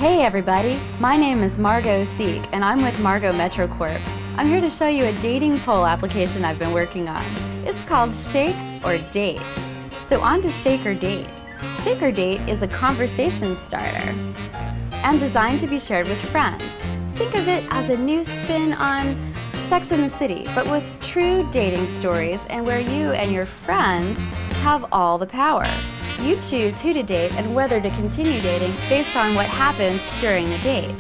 Hey everybody, my name is Margo and I'm with Margo Metro Corp. I'm here to show you a dating poll application I've been working on. It's called Shake or Date. So on to Shake or Date. Shake or Date is a conversation starter and designed to be shared with friends. Think of it as a new spin on Sex and the City, but with true dating stories and where you and your friends have all the power. You choose who to date and whether to continue dating based on what happens during the date.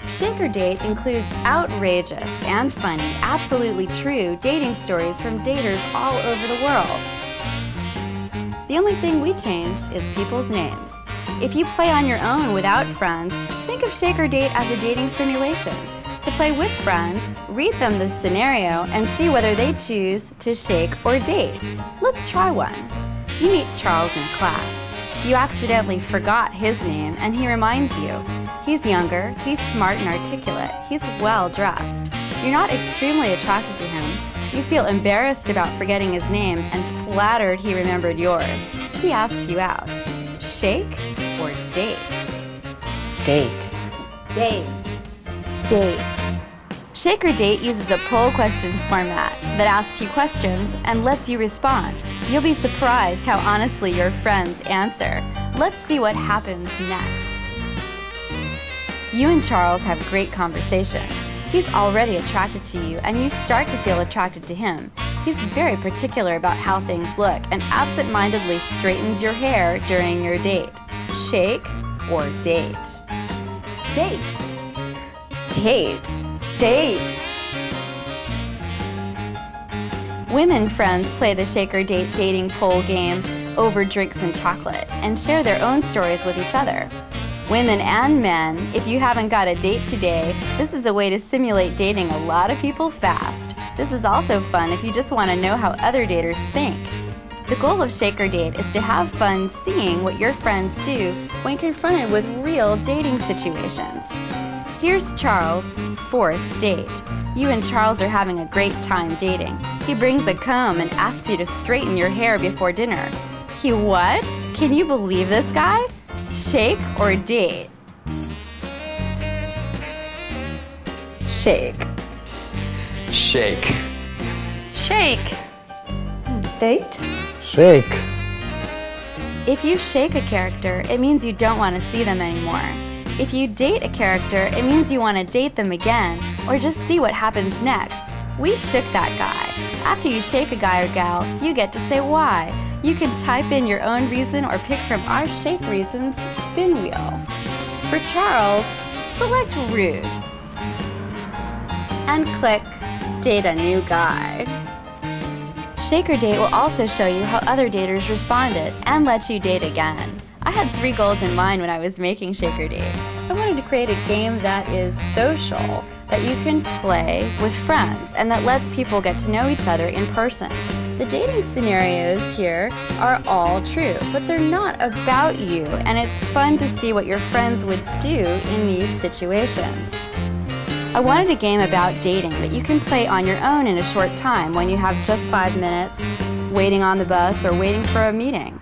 Shake or Date includes outrageous and funny, absolutely true dating stories from daters all over the world. The only thing we changed is people's names. If you play on your own without friends, think of Shake or Date as a dating simulation. To play with friends, read them the scenario and see whether they choose to shake or date. Let's try one. You meet Charles in class. You accidentally forgot his name and he reminds you. He's younger, he's smart and articulate, he's well dressed. You're not extremely attracted to him. You feel embarrassed about forgetting his name and flattered he remembered yours. He asks you out. Shake or date? Date. Date. Date. Shake or Date uses a poll questions format that asks you questions and lets you respond. You'll be surprised how honestly your friends answer. Let's see what happens next. You and Charles have great conversation. He's already attracted to you and you start to feel attracted to him. He's very particular about how things look and absent-mindedly straightens your hair during your date. Shake or date? Date. Date. Date. Women friends play the Shake or Date dating poll game over drinks and chocolate and share their own stories with each other. Women and men, if you haven't got a date today, this is a way to simulate dating a lot of people fast. This is also fun if you just want to know how other daters think. The goal of Shake or Date is to have fun seeing what your friends do when confronted with real dating situations. Here's Charles' fourth date. You and Charles are having a great time dating. He brings a comb and asks you to straighten your hair before dinner. He what? Can you believe this guy? Shake or date? Shake. Shake. Shake. Date. Shake. If you shake a character, it means you don't want to see them anymore. If you date a character, it means you want to date them again, or just see what happens next. We shook that guy. After you shake a guy or gal, you get to say why. You can type in your own reason or pick from our Shake Reasons spin wheel. For Charles, select Rude. And click Date a New Guy. Shake or Date will also show you how other daters responded and let you date again. I had 3 goals in mind when I was making Shake or Date. I wanted to create a game that is social, that you can play with friends, and that lets people get to know each other in person. The dating scenarios here are all true, but they're not about you, and it's fun to see what your friends would do in these situations. I wanted a game about dating that you can play on your own in a short time when you have just 5 minutes, waiting on the bus, or waiting for a meeting.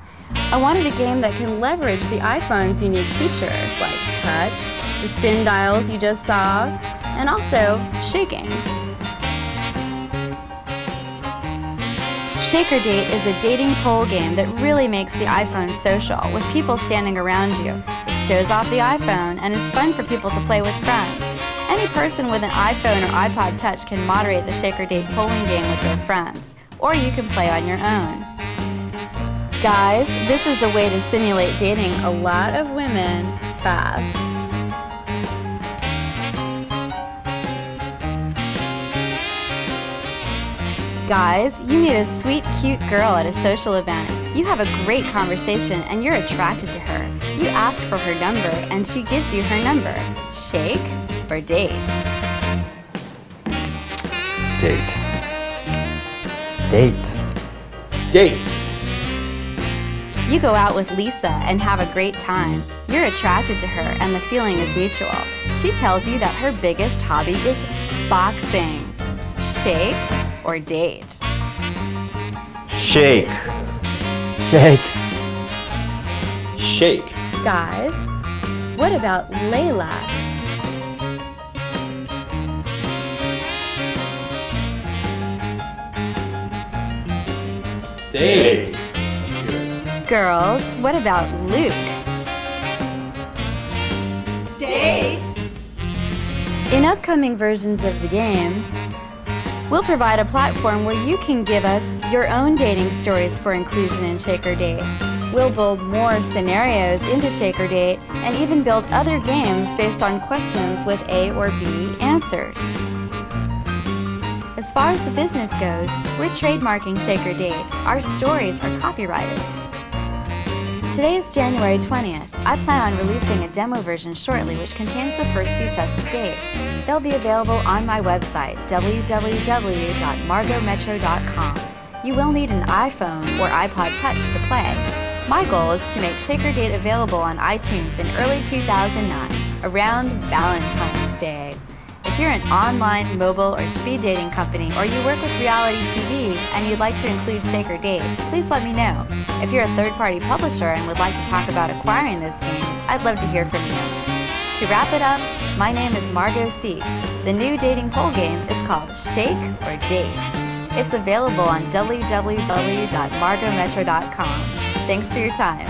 I wanted a game that can leverage the iPhone's unique features like touch, the spin dials you just saw, and also shaking. Shake or Date is a dating poll game that really makes the iPhone social with people standing around you. It shows off the iPhone and is fun for people to play with friends. Any person with an iPhone or iPod Touch can moderate the Shake or Date polling game with their friends, or you can play on your own. Guys, this is a way to simulate dating a lot of women fast. Guys, you meet a sweet, cute girl at a social event. You have a great conversation and you're attracted to her. You ask for her number and she gives you her number. Shake or date? Date. Date. Date. You go out with Lisa and have a great time. You're attracted to her and the feeling is mutual. She tells you that her biggest hobby is boxing. Shake or date? Shake. Shake. Shake. Guys, What about Layla? Date. Girls, what about Luke? Date. In upcoming versions of the game, we'll provide a platform where you can give us your own dating stories for inclusion in Shake or Date. We'll build more scenarios into Shake or Date and even build other games based on questions with A or B answers. As far as the business goes, we're trademarking Shake or Date. Our stories are copyrighted. Today is January 20th. I plan on releasing a demo version shortly which contains the first few sets of dates. They'll be available on my website, www.margometro.com. You will need an iPhone or iPod Touch to play. My goal is to make Shake or Date available on iTunes in early 2009, around Valentine's Day. If you're an online, mobile, or speed dating company, or you work with reality TV and you'd like to include Shake or Date, please let me know. If you're a third-party publisher and would like to talk about acquiring this game, I'd love to hear from you. To wrap it up, my name is Margo Seek. The new dating poll game is called Shake or Date. It's available on www.margometro.com. Thanks for your time.